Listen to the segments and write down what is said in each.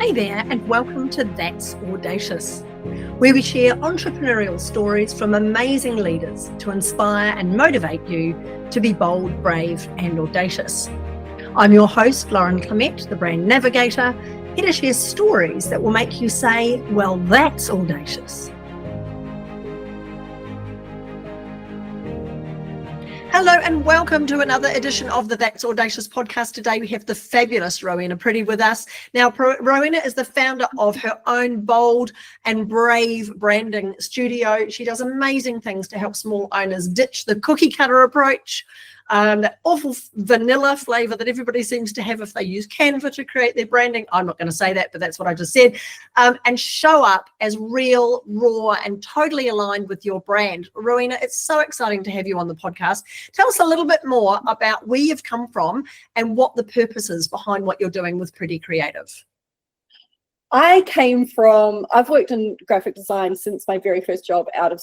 Hey there, and welcome to That's Audacious, where we share entrepreneurial stories from amazing leaders to inspire and motivate you to be bold, brave, and audacious. I'm your host, Lauren Clemett, the brand navigator, here to share stories that will make you say, well, that's audacious. Hello and welcome to another edition of the That's Audacious podcast. Today we have the fabulous Rowena Preddy with us. Now, Rowena is the founder of her own bold and brave branding studio. She does amazing things to help small owners ditch the cookie cutter approach, that awful vanilla flavor that everybody seems to have if they use Canva to create their branding. I'm not going to say that, but that's what I just said. And show up as real, raw, and totally aligned with your brand. Rowena, it's so exciting to have you on the podcast. Tell us a little bit more about where you've come from and what the purpose is behind what you're doing with Preddy Creative. I've worked in graphic design since my very first job out of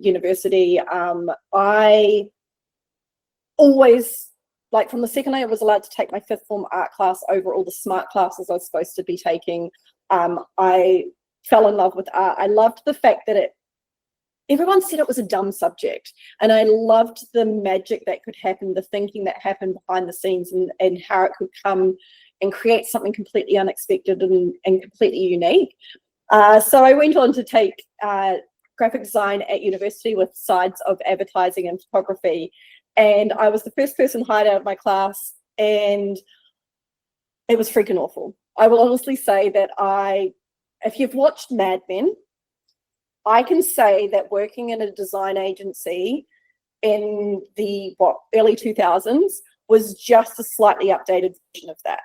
university. I always, like from the second I was allowed to take my fifth form art class over all the smart classes I was supposed to be taking, I fell in love with art. I loved the fact that everyone said it was a dumb subject, and I loved the magic that could happen, the thinking that happened behind the scenes, and how it could come and create something completely unexpected and completely unique. So I went on to take graphic design at university with sides of advertising and photography. And I was the first person hired out of my class, and it was freaking awful. I will honestly say that if you've watched Mad Men, I can say that working in a design agency in the early 2000s was just a slightly updated version of that.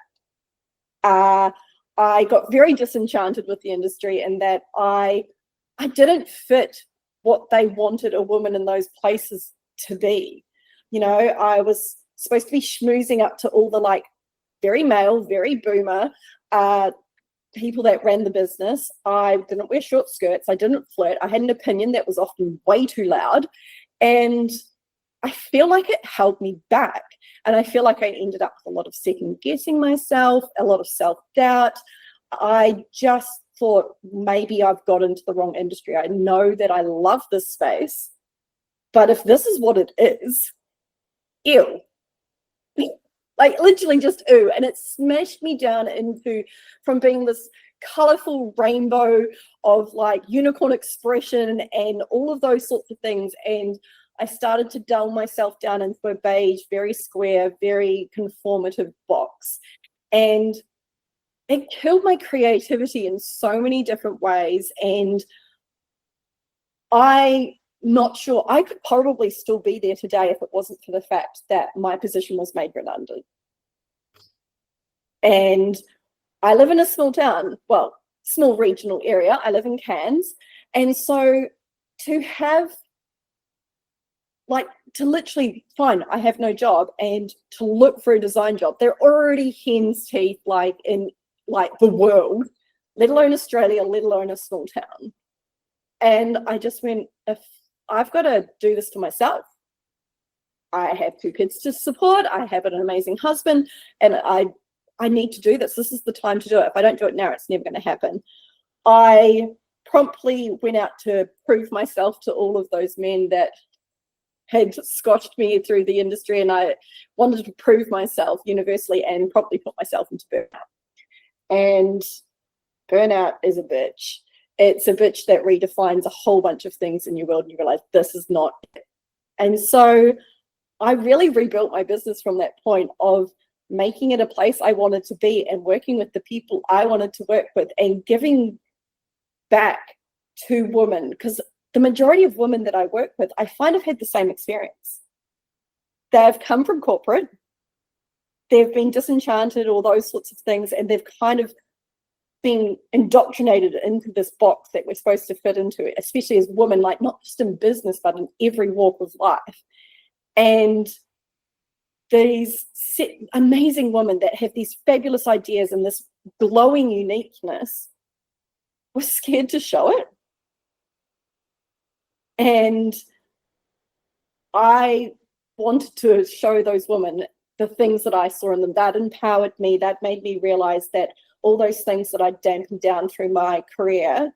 I got very disenchanted with the industry in that I didn't fit what they wanted a woman in those places to be. You know, I was supposed to be schmoozing up to all the very male, very boomer people that ran the business. I didn't wear short skirts. I didn't flirt. I had an opinion that was often way too loud. And I feel like it held me back. And I feel like I ended up with a lot of second guessing myself, a lot of self-doubt. I just thought maybe I've got into the wrong industry. I know that I love this space, but if this is what it is, ew. Literally just ew. And it smashed me down from being this colorful rainbow of unicorn expression and all of those sorts of things. And I started to dull myself down into a beige, very square, very conformative box. And it killed my creativity in so many different ways. And not sure. I could probably still be there today if it wasn't for the fact that my position was made redundant. And I live in a small town, small regional area. I live in Cairns. And so to have, to literally, fine, I have no job, and to look for a design job, they're already hen's teeth, in the world, let alone Australia, let alone a small town. And I just went, if I've got to do this to myself. I have 2 kids to support. I have an amazing husband, and I need to do this. This is the time to do it. If I don't do it now, it's never going to happen. I promptly went out to prove myself to all of those men that had scotched me through the industry, and I wanted to prove myself universally and promptly put myself into burnout. And burnout is a bitch. It's a bitch that redefines a whole bunch of things in your world, and you realize this is not it. And so I really rebuilt my business from that point of making it a place I wanted to be and working with the people I wanted to work with and giving back to women, because the majority of women that I work with, I find have had the same experience. They've come from corporate, they've been disenchanted, all those sorts of things, and they've kind of being indoctrinated into this box that we're supposed to fit into, especially as women, not just in business, but in every walk of life. And these amazing women that have these fabulous ideas and this glowing uniqueness were scared to show it. And I wanted to show those women the things that I saw in them. That empowered me. That made me realize that all those things that I dampened down through my career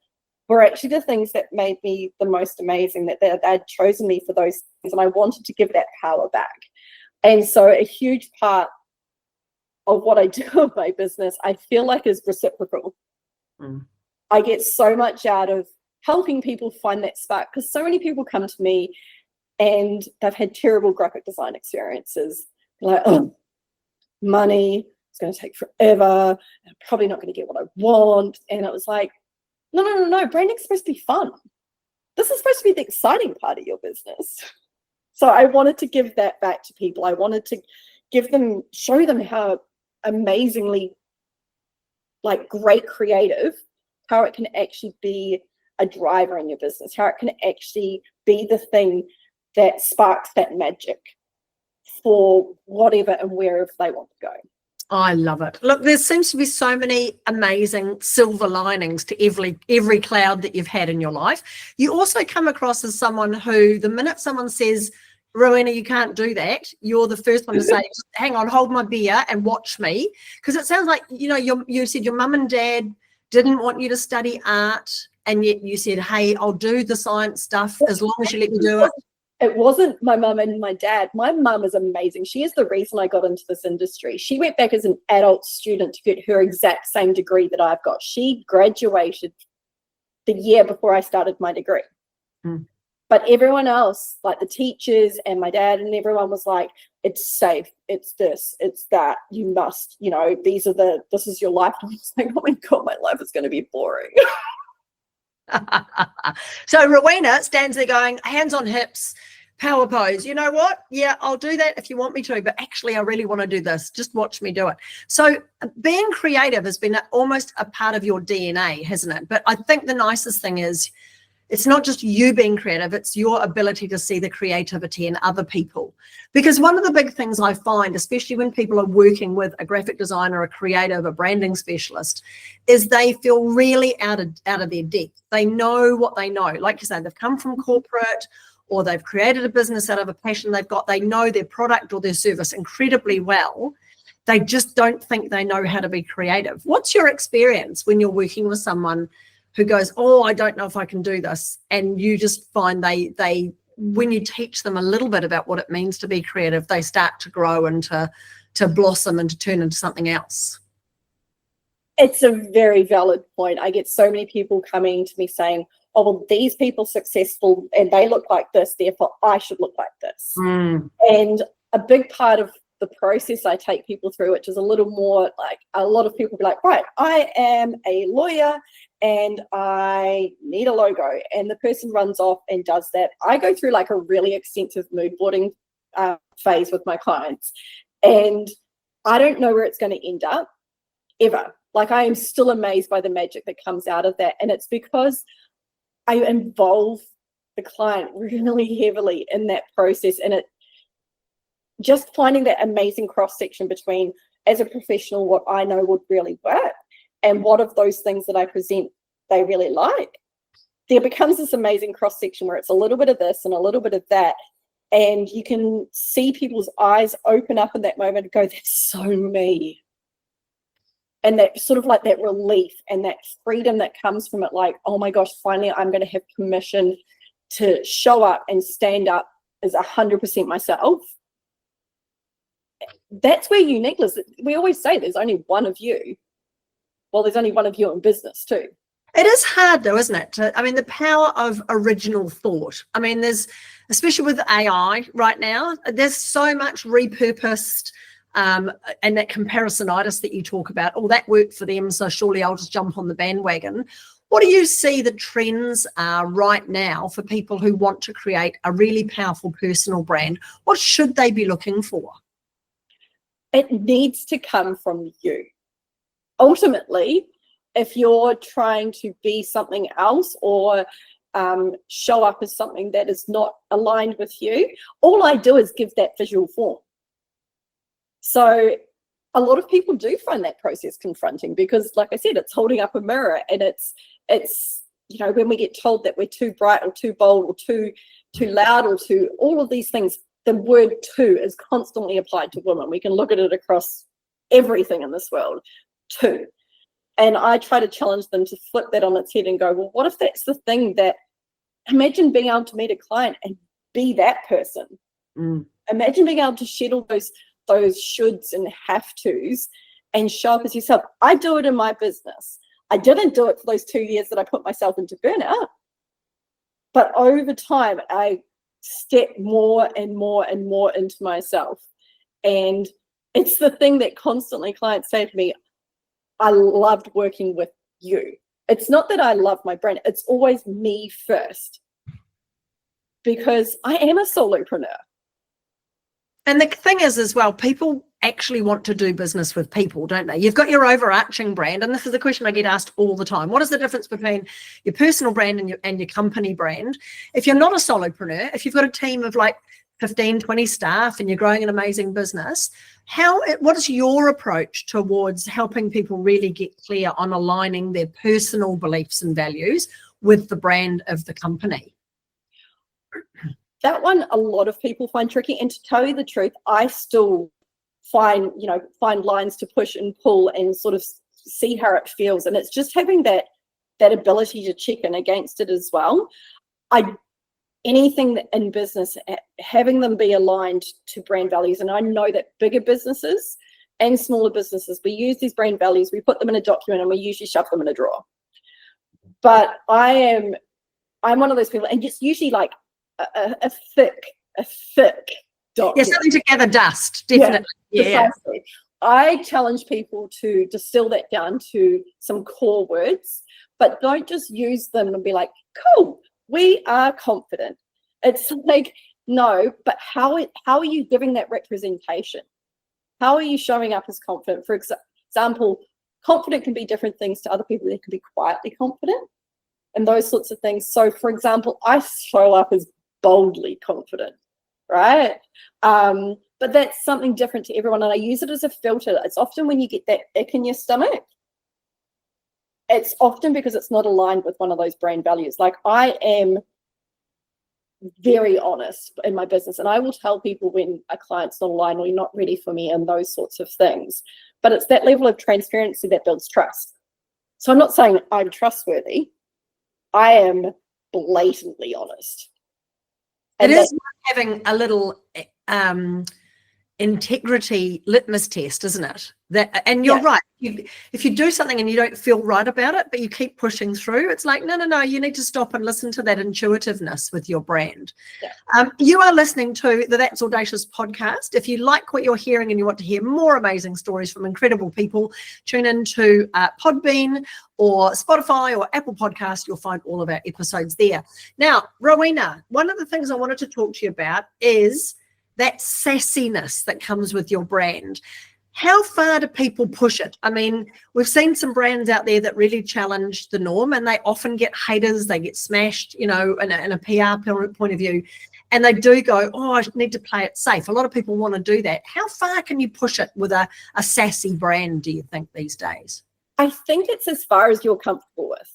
were actually the things that made me the most amazing, that they'd chosen me for those things, and I wanted to give that power back. And so a huge part of what I do in my business, I feel like, is reciprocal. I get so much out of helping people find that spark, because so many people come to me and they've had terrible graphic design experiences. They're like, oh, money, it's going to take forever, I'm probably not going to get what I want. And it was like, no, branding's supposed to be fun. This is supposed to be the exciting part of your business. So I wanted to give that back to people. I wanted to show them how amazingly, like, great creative, how it can actually be a driver in your business, how it can actually be the thing that sparks that magic for whatever and wherever they want to go. I love it. Look, there seems to be so many amazing silver linings to every cloud that you've had in your life. You also come across as someone who, the minute someone says, Rowena, you can't do that, you're the first one to say, hang on, hold my beer and watch me. Because it sounds like, you said your mum and dad didn't want you to study art, and yet you said, hey, I'll do the science stuff as long as you let me do it. It wasn't my mum and my dad. My mum is amazing. She is the reason I got into this industry. She went back as an adult student to get her exact same degree that I've got. She graduated the year before I started my degree. But everyone else, like the teachers and my dad and everyone, was like, it's safe, it's this, it's that, you must, this is your life. And I was like, oh my God, my life is going to be boring. So Rowena stands there going, hands on hips, power pose. You know what? Yeah, I'll do that if you want me to, but actually I really want to do this. Just watch me do it. So being creative has been almost a part of your DNA, hasn't it? But I think the nicest thing is, it's not just you being creative, it's your ability to see the creativity in other people. Because one of the big things I find, especially when people are working with a graphic designer, a creative, a branding specialist, is they feel really out of their depth. They know what they know. Like you said, they've come from corporate, or they've created a business out of a passion they've got. They know their product or their service incredibly well. They just don't think they know how to be creative. What's your experience when you're working with someone who goes, oh, I don't know if I can do this, and you just find they when you teach them a little bit about what it means to be creative, they start to grow and to blossom and to turn into something else? It's a very valid point. I get so many people coming to me saying, oh, well, these people successful and they look like this, therefore I should look like this. And a big part of the process I take people through, which is a little more like, a lot of people be like, right, I am a lawyer and I need a logo, and the person runs off and does that. I go through like a really extensive mood boarding phase with my clients, and I don't know where it's going to end up ever. Like, I am still amazed by the magic that comes out of that, and it's because I involve the client really heavily in that process, and it just finding that amazing cross section between, as a professional, what I know would really work and what of those things that I present they really like. There becomes this amazing cross section where it's a little bit of this and a little bit of that, and you can see people's eyes open up in that moment and go, that's so me. And that sort of like that relief and that freedom that comes from it, like, oh my gosh, finally I'm going to have permission to show up and stand up as 100% myself. That's where uniqueness, we always say there's only one of you. Well, there's only one of you in business too. It is hard though, isn't it? I mean, the power of original thought. I mean, there's, especially with AI right now, there's so much repurposed and that comparisonitis that you talk about. Oh, that worked for them, so surely I'll just jump on the bandwagon. What do you see the trends are right now for people who want to create a really powerful personal brand? What should they be looking for? It needs to come from you. Ultimately, if you're trying to be something else or show up as something that is not aligned with you, all I do is give that visual form. So a lot of people do find that process confronting because, like I said, it's holding up a mirror, and it's when we get told that we're too bright or too bold or too loud or too all of these things, the word "too" is constantly applied to women. We can look at it across everything in this world. Too. And I try to challenge them to flip that on its head and go, well, what if that's the thing that, imagine being able to meet a client and be that person. Imagine being able to shed all those shoulds and have tos and show up as yourself. I do it in my business. I didn't do it for those 2 years that I put myself into burnout. But over time, I step more and more and more into myself. And it's the thing that constantly clients say to me, I loved working with you. It's not that I love my brand. It's always me first, because I am a solopreneur. And the thing is as well, people actually want to do business with people, don't they? You've got your overarching brand, and this is a question I get asked all the time. What is the difference between your personal brand and your company brand? If you're not a solopreneur, if you've got a team of like 15, 20 staff and you're growing an amazing business, what is your approach towards helping people really get clear on aligning their personal beliefs and values with the brand of the company? That one, a lot of people find tricky. And to tell you the truth, I still find lines to push and pull and sort of see how it feels. And it's just having that ability to check in against it as well. Anything in business, having them be aligned to brand values. And I know that bigger businesses and smaller businesses, we use these brand values, we put them in a document, and we usually shove them in a drawer. But I'm one of those people, and it's usually like a thick document. Yeah, something to gather dust, definitely. Yeah. Precisely. I challenge people to distill that down to some core words, but don't just use them and be like, cool, we are confident. It's like, no, but how are you giving that representation? How are you showing up as confident? For example, confident can be different things to other people. They can be quietly confident and those sorts of things. So, for example, I show up as boldly confident, right? But that's something different to everyone, and I use it as a filter. It's often when you get that ick in your stomach, it's often because it's not aligned with one of those brand values. Like, I am very honest in my business, and I will tell people when a client's not aligned or you're not ready for me and those sorts of things. But it's that level of transparency that builds trust. So I'm not saying I'm trustworthy. I am blatantly honest. It is like having a little integrity litmus test, isn't it? And you're right. If you do something and you don't feel right about it, but you keep pushing through, it's like, no, you need to stop and listen to that intuitiveness with your brand. Yeah. You are listening to the That's Audacious podcast. If you like what you're hearing and you want to hear more amazing stories from incredible people, tune into Podbean or Spotify or Apple Podcast. You'll find all of our episodes there. Now, Rowena, one of the things I wanted to talk to you about is that sassiness that comes with your brand. How far do people push it? I mean, we've seen some brands out there that really challenge the norm, and they often get haters, they get smashed, in a PR point of view, and they do go, oh, I need to play it safe. A lot of people want to do that. How far can you push it with a sassy brand, do you think, these days? I think it's as far as you're comfortable with.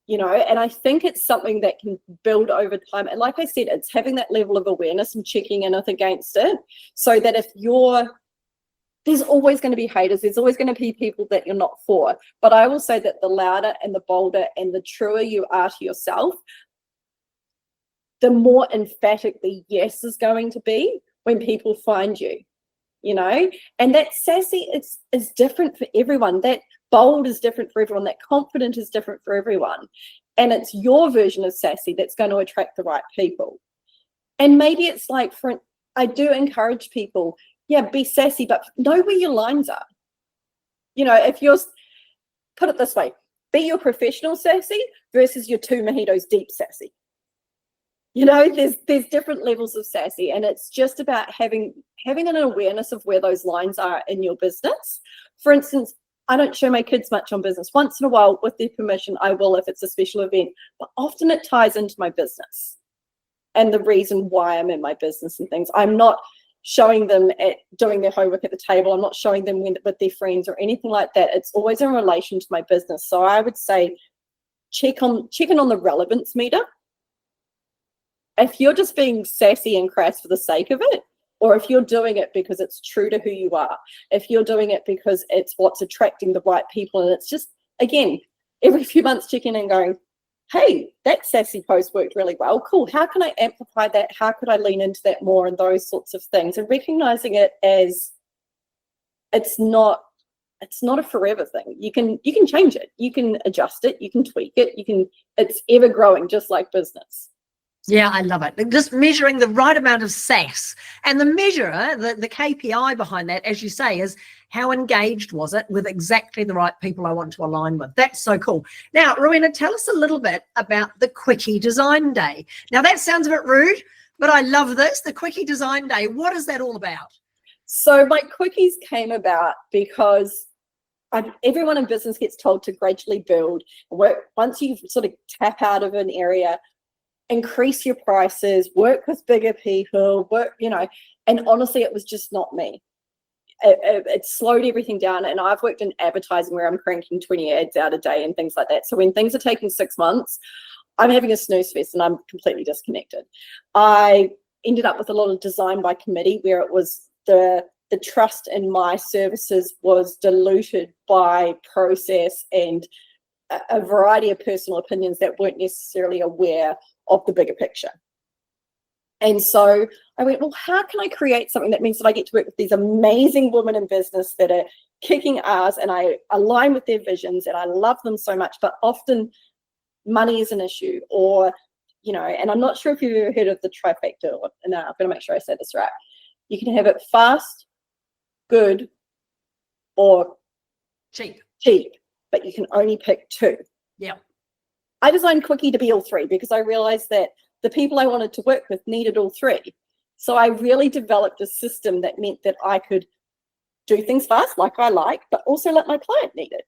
And I think it's something that can build over time. And like I said, it's having that level of awareness and checking in against it, so that there's always going to be haters. There's always going to be people that you're not for. But I will say that the louder and the bolder and the truer you are to yourself, the more emphatic the yes is going to be when people find you, And that sassy is different for everyone. That bold is different for everyone. That confident is different for everyone. And it's your version of sassy that's going to attract the right people. And maybe it's like, I do encourage people, be sassy, but know where your lines are. If you're, put it this way, be your professional sassy versus your two mojitos deep sassy. There's different levels of sassy, and it's just about having an awareness of where those lines are in your business. For instance, I don't show my kids much on business. Once in a while, with their permission, I will if it's a special event, but often it ties into my business and the reason why I'm in my business and things. I'm not showing them doing their homework at the table. I'm not showing them with their friends or anything like that. It's always in relation to my business. So I would say check in on the relevance meter. If you're just being sassy and crass for the sake of it, or if you're doing it because it's true to who you are, if you're doing it because it's what's attracting the right people, and it's just, again, every few months checking in and going, hey, that sassy post worked really well. Cool. How can I amplify that? How could I lean into that more, and those sorts of things, and recognizing it as it's not a forever thing. You can change it. You can adjust it. You can tweak it. It's ever growing, just like business. Yeah, I love it. Just measuring the right amount of sass, and the measurer, the KPI behind that, as you say, is how engaged was it with exactly the right people I want to align with. That's so cool. Now, Rowena, tell us a little bit about the Quickie Design Day. Now, that sounds a bit rude, but I love this. The Quickie Design Day. What is that all about? So my quickies came about because everyone in business gets told to gradually build, work. Once you sort of tap out of an area, increase your prices, work with bigger people, and honestly, it was just not me. It slowed everything down. And I've worked in advertising where I'm cranking 20 ads out a day and things like that. So when things are taking 6 months, I'm having a snooze fest and I'm completely disconnected. I ended up with a lot of design by committee, where it was the trust in my services was diluted by process and a variety of personal opinions that weren't necessarily aware of the bigger picture. And so I went, well, how can I create something that means that I get to work with these amazing women in business that are kicking ass, and I align with their visions and I love them so much, but often money is an issue, or, and I'm not sure if you've ever heard of the trifecta, I'm going to make sure I say this right. You can have it fast, good, or cheap, but you can only pick two. Yeah. I designed Quickie to be all three because I realized that the people I wanted to work with needed all three. So I really developed a system that meant that I could do things fast, like I like, but also let my client need it.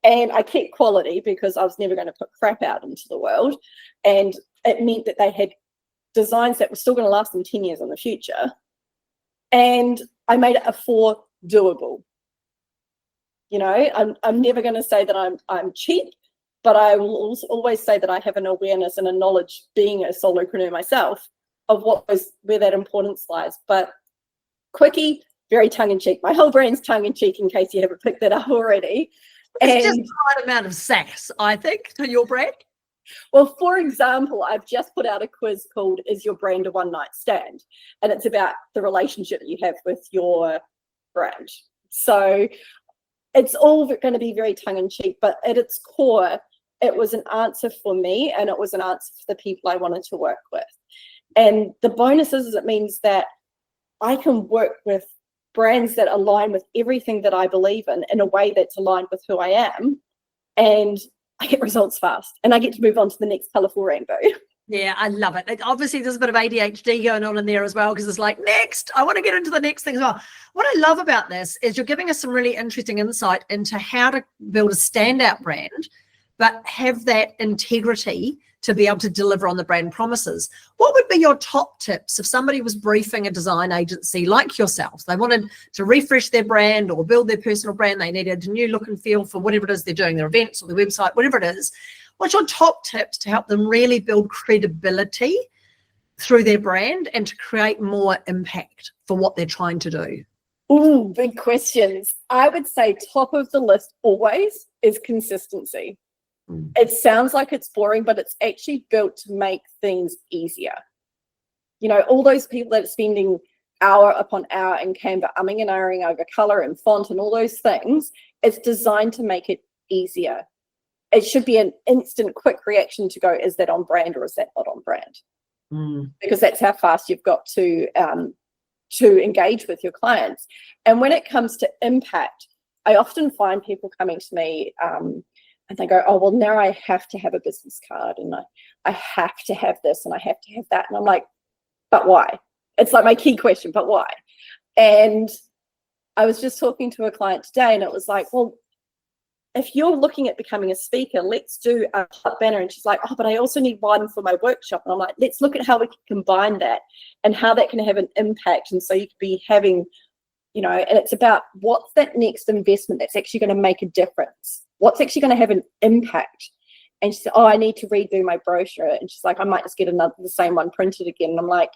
And I kept quality because I was never going to put crap out into the world. And it meant that they had designs that were still going to last them 10 years in the future. And I made it a 4 doable. I'm never going to say that I'm cheap, but I will always say that I have an awareness and a knowledge, being a solopreneur myself, of where that importance lies. But Quickie, very tongue-in-cheek. My whole brand's tongue-in-cheek, in case you haven't picked that up already. It's just the right amount of sass, I think, to your brand. Well, for example, I've just put out a quiz called Is Your Brand a One-Night Stand? And it's about the relationship that you have with your brand. So it's all going to be very tongue-in-cheek, but at its core, it was an answer for me, and it was an answer for the people I wanted to work with. And the bonus is it means that I can work with brands that align with everything that I believe in a way that's aligned with who I am, and I get results fast, and I get to move on to the next colourful rainbow. Yeah, I love it. Obviously, there's a bit of ADHD going on in there as well, because it's like, next, I want to get into the next thing as well. What I love about this is you're giving us some really interesting insight into how to build a standout brand, but have that integrity to be able to deliver on the brand promises. What would be your top tips if somebody was briefing a design agency like yourself? They wanted to refresh their brand or build their personal brand. They needed a new look and feel for whatever it is they're doing, their events or their website, whatever it is. What's your top tips to help them really build credibility through their brand and to create more impact for what they're trying to do? Ooh, big questions. I would say top of the list always is consistency. It sounds like it's boring, but it's actually built to make things easier. All those people that are spending hour upon hour in Canva umming and ahhing over color and font and all those things, it's designed to make it easier. It should be an instant, quick reaction to go, is that on brand or is that not on brand? Because that's how fast you've got to engage with your clients. And when it comes to impact, I often find people coming to me and they go, oh, well, now I have to have a business card, and I have to have this, and I have to have that. And I'm like, but why? It's like my key question, but why? And I was just talking to a client today, and it was like, well, if you're looking at becoming a speaker, let's do a hot banner. And she's like, oh, but I also need one for my workshop. And I'm like, let's look at how we can combine that and how that can have an impact. And so you could be having, and it's about what's that next investment that's actually going to make a difference. What's actually going to have an impact? And she said, oh, I need to redo my brochure. And she's like, I might just get the same one printed again. And I'm like,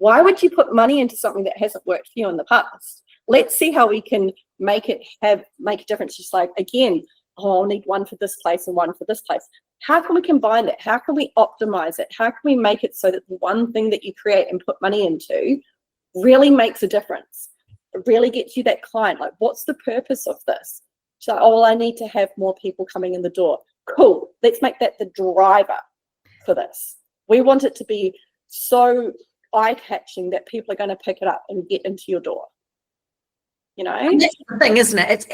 Why would you put money into something that hasn't worked for you in the past? Let's see how we can make a difference. Just like, again, I'll need one for this place and one for this place. How can we combine it? How can we optimize it? How can we make it so that the one thing that you create and put money into really makes a difference? It really gets you that client. Like, what's the purpose of this? She's like, oh, well, I need to have more people coming in the door. Cool. Let's make that the driver for this. We want it to be so eye-catching that people are going to pick it up and get into your door. You know? And that's the thing, isn't it? It's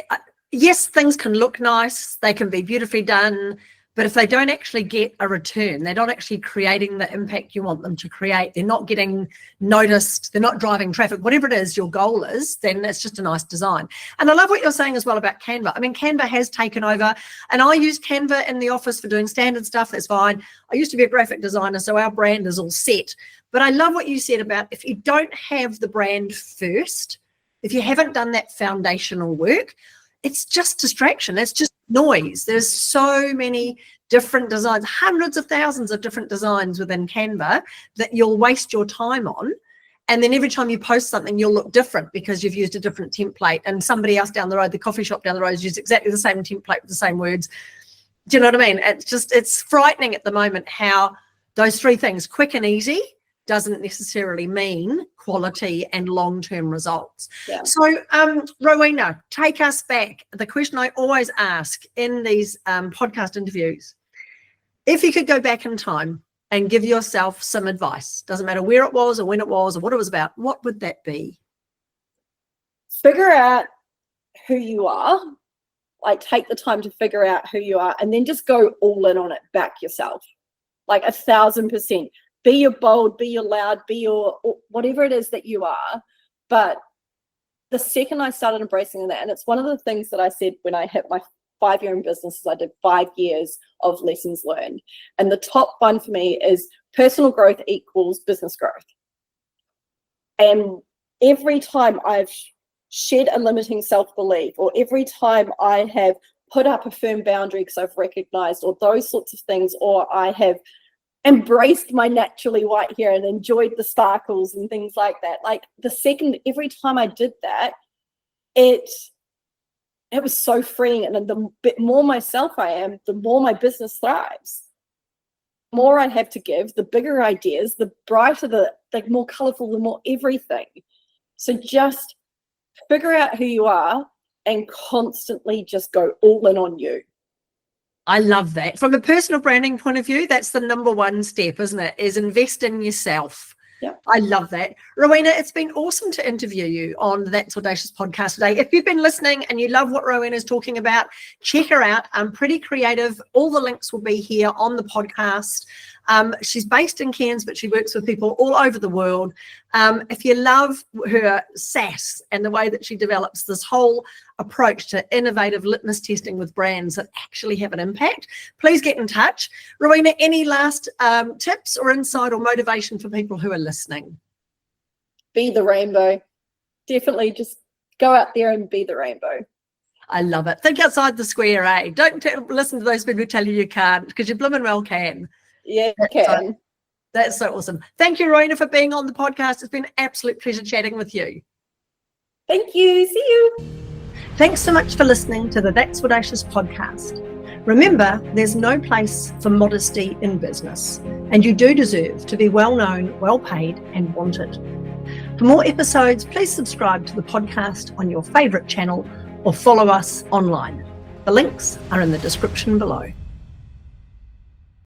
yes, things can look nice, they can be beautifully done, but if they don't actually get a return, they're not actually creating the impact you want them to create, they're not getting noticed, they're not driving traffic, whatever it is your goal is, then it's just a nice design. And I love what you're saying as well about Canva. I mean, Canva has taken over, and I use Canva in the office for doing standard stuff. That's fine. I used to be a graphic designer, so our brand is all set. But I love what you said about if you don't have the brand first, if you haven't done that foundational work, it's just distraction. It's just noise. There's so many different designs, hundreds of thousands of different designs within Canva that you'll waste your time on. And then every time you post something, you'll look different because you've used a different template, and somebody else down the road, the coffee shop down the road, has used exactly the same template with the same words. Do you know what I mean? It's frightening at the moment how those three things, quick and easy, doesn't necessarily mean quality and long-term results. Yeah. So, Rowena, take us back. The question I always ask in these podcast interviews, if you could go back in time and give yourself some advice, doesn't matter where it was or when it was or what it was about, what would that be? Figure out who you are. Like, take the time to figure out who you are, and then just go all in on it. Back yourself, like 1,000%. Be your bold, be your loud, be your whatever it is that you are. But the second I started embracing that, and it's one of the things that I said when I hit my 5-year in business, is I did 5 years of lessons learned. And the top one for me is personal growth equals business growth. And every time I've shed a limiting self-belief, or every time I have put up a firm boundary because I've recognized, or those sorts of things, or I have embraced my naturally white hair and enjoyed the sparkles and things like that. Like, every time I did that, it was so freeing. And the bit more myself I am, the more my business thrives. The more I have to give, the bigger ideas, the brighter, the more colorful, the more everything. So just figure out who you are and constantly just go all in on you. I love that. From a personal branding point of view, that's the number one step, isn't it? Is invest in yourself. Yeah. I love that. Rowena, it's been awesome to interview you on the That's Audacious podcast today. If you've been listening and you love what Rowena is talking about, check her out. Preddy Creative. All the links will be here on the podcast. She's based in Cairns, but she works with people all over the world. If you love her sass and the way that she develops this whole approach to innovative litmus testing with brands that actually have an impact, please get in touch. Rowena, any last tips or insight or motivation for people who are listening? Be the rainbow. Definitely just go out there and be the rainbow. I love it. Think outside the square, eh? Don't listen to those people who tell you you can't, because you blooming well can. Yeah, you can. That's so awesome. Thank you, Rowena, for being on the podcast. It's been an absolute pleasure chatting with you. Thank you. See you. Thanks so much for listening to the That's Audacious podcast. Remember, there's no place for modesty in business, and you do deserve to be well known, well paid, and wanted. For more episodes, please subscribe to the podcast on your favourite channel or follow us online. The links are in the description below.